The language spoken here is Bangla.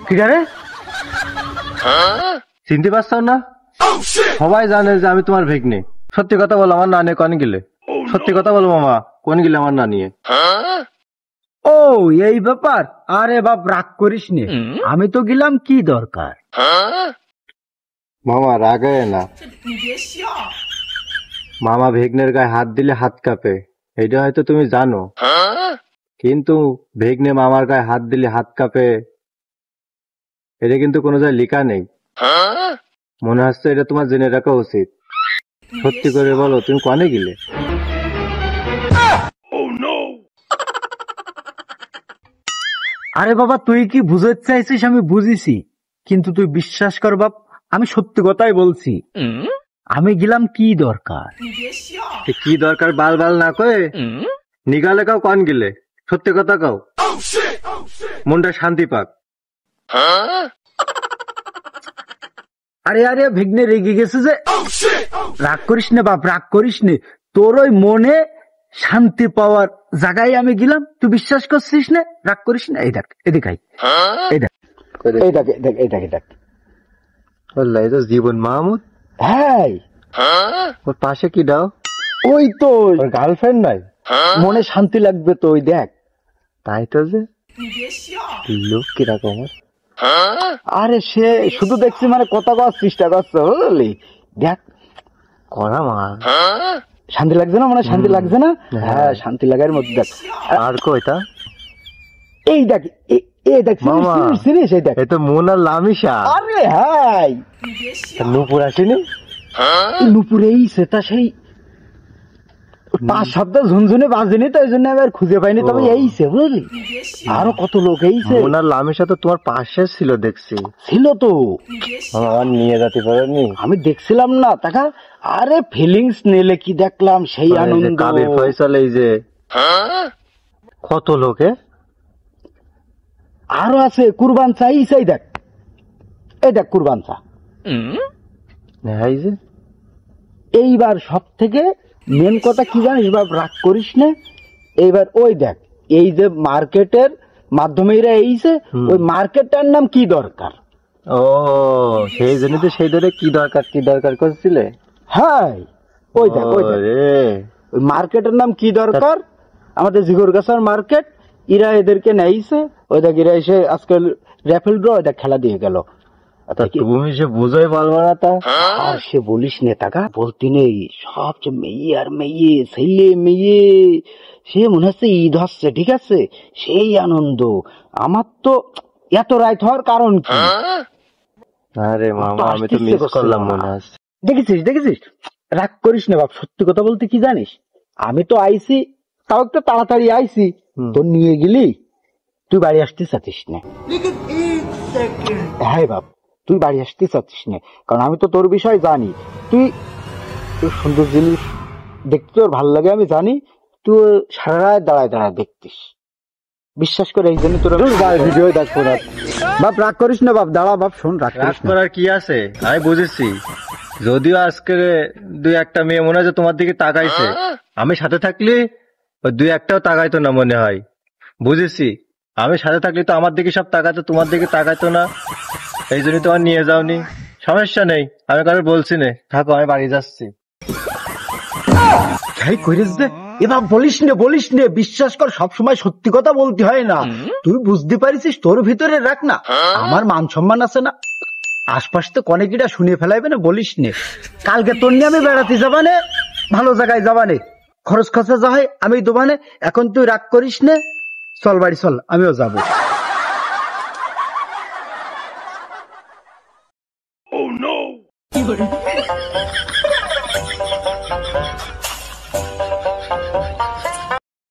কিরে চিনতে পারছো না? সবাই জানে যে আমি তোমার ভেগনি। সত্যি কথা বলো, আমার নানি কোন গেলে? সত্যি কথা বলো মামা, কোন গেলে আমার নানি? ও এই ব্যাপার। আরে বাপ রাগ করিস নে, আমি তো গেলাম কি দরকার। মামা রাগে না, মামা ভেগনের গায়ে হাত দিলে হাত কাঁপে, এটা হয়তো তুমি জানো, কিন্তু ভেগনে মামার গায়ে হাত দিলে হাত কাঁপে এটা কিন্তু কোনো জায়গায় লেখা নেই। মনে হচ্ছে এটা তোমার জেনে রাখা উচিত। সত্যি করে বলো, তুমি কনে গেলে? আরে বাবা তুই কি বুঝতে চাইছিস আমি বুঝিছি, কিন্তু তুই বিশ্বাস কর বাপ, আমি সত্যি কথাই বলছি। আমি গেলাম কি দরকার। কি দরকার বাল বাল না কয়ে নিগালে কাও কন গেলে? সত্যি কথা কাও, মনটা শান্তি পাক। আরে আরে ভেগনে রেগে গেছে যে, রাগ করিস না বাপ, রাগ করিস নে। তোর ওই মনে শান্তি পাওয়ার জায়গায় আমি গেলাম, তুই বিশ্বাস করছিস না? রাগ করিস না। এই দেখ এদিকে আই, এই দেখ এই দেখ দেখ এই দেখ এই দেখ, বললা এই তো জীবন মাহমুদ। হ্যাঁ ওর পাশে কি দাও? ওই তো গার্লফ্রেন্ড নাই? মনে শান্তি লাগবে তো, ওই দেখ। তাই তো, যে লোক কিরকম। আরে সে শুধু দেখছি মানে কথা কওয়ার চেষ্টা করছে, বুঝলি? দেখ করা মা, শান্তি লাগছে না? মানে শান্তি লাগছে না? হ্যাঁ শান্তি লাগার মধ্যে দেখ। আর কয়টা? এই দেখ এই দেখ চিনিস? এই দেখ, এই তো মোনা লামিশা। আরে হ্যাঁ নূপুর আসেনি? নুপুর এই সেটা সেই 5 সপ্তাহ ঝুনঝুনে বাজেনি তো, এই জন্য আবার খুঁজে পাইনি। তবে এইছে বুঝলি, আরো কত লোক এইছে। মোনার লামিশা তো তোমার পাশে ছিল, দেখছি ছিল তো। আমার নিয়ে যেতে পারেনি? আমি দেখছিলাম না টাকা। আরে ফিলিংস নিলে কি দেখলাম, সেই আনন্দ। কাবির ফয়সাল, এই যে কত লোকে আরো আছে। কুরবান চাই চাই দেখ, এই দেখ কুরবান চা। এই যে এইবার সব থেকে মেন কথা কি জানিস বাপ, রাগ করিস না। এইবার ওই দেখ, এই যে মার্কেটের মাধ্যমে এরা এইছে, ওই মার্কেটটার নাম কি দরকার। ও সেই জন্য তো সেই ধরে কি দরকার করছিলে। হ্যাঁ ওই দেখ ওই মার্কেটের নাম কি দরকার, আমাদের জিগরগাছার মার্কেট। এরা এদেরকে নেইছে, ওই দেখ এরা এসে আজকাল র্যাফেল ড্র ওই দেখ খেলা দিয়ে গেল। তুমি সে বুঝাই পারবো না তা। আর সে বলিস নে টাকা, বলতি নেই সবচেয়ে মেয়ে আর মেয়ে, ছেলে মেয়ে, সে মনে হচ্ছে ঈদ হচ্ছে, ঠিক আছে, সেই আনন্দ। আমার তো এত রাইট হওয়ার কারণ কি? আরে মামা আমি তো মিস করলাম মনে আছে। দেখেছিস রাগ করিস না বাপ, সত্যি কথা বলতে কি জানিস, আমি তো আইছি, তাও একটু তাড়াতাড়ি আইছি, তোর নিয়ে গেলি তুই বাড়ি আসতে চাচ্ছিস না। হ্যাঁ বাপ, তুই বাড়ি আসতে চাচ্ছিস না, কারণ আমি তো তোর বিষয় জানি। তুই সুন্দর জিনিস দেখতে তোর ভালো লাগে আমি জানি, তুই সারা রাত দাঁড়ায় দাঁড়ায় দেখতিস, বিশ্বাস করে। এই জন্য তোর ভিডিও দেখবো না বাপ। রাগ করিস না বাপ, দাঁড়া বাপ, শোন। রাগ করার কি আছে, আমি বুঝেছি। যদিও আজকে 2-1টা মেয়ে মনে হয় তোমার দিকে তাকাইছে, আমি সাথে থাকলে ওই 2-1টাও তাকাইতো না মনে হয়। বুঝেছি, আমি সাথে থাকলে তো আমার দিকে সব তাকাতো, তোমার দিকে তাকাইতো না, এই জন্য তোমার নিয়ে যাওনি। সমস্যা নেই, আমি কারো বলছি না, থাকো আমি বাড়ি যাচ্ছি। এবার বলিস নে, বিশ্বাস কর, সবসময় সত্যি কথা বলতে হয় না। তুই বুঝতে পারিস, তোর ভিতরে রাখ না, আমার মান সম্মান আছে না। আশপাশ তো কনেকিটা শুনে ফেলাইবে না, বলিস নে। কালকে তোর নিয়ে আমি বেড়াতে যাবানে, ভালো জায়গায় যাবানে, খরচ খরচা যা হয় আমি দোবানে। এখন তুই রাগ করিস নে, চল বাড়ি চল, আমিও যাবো। Oh no!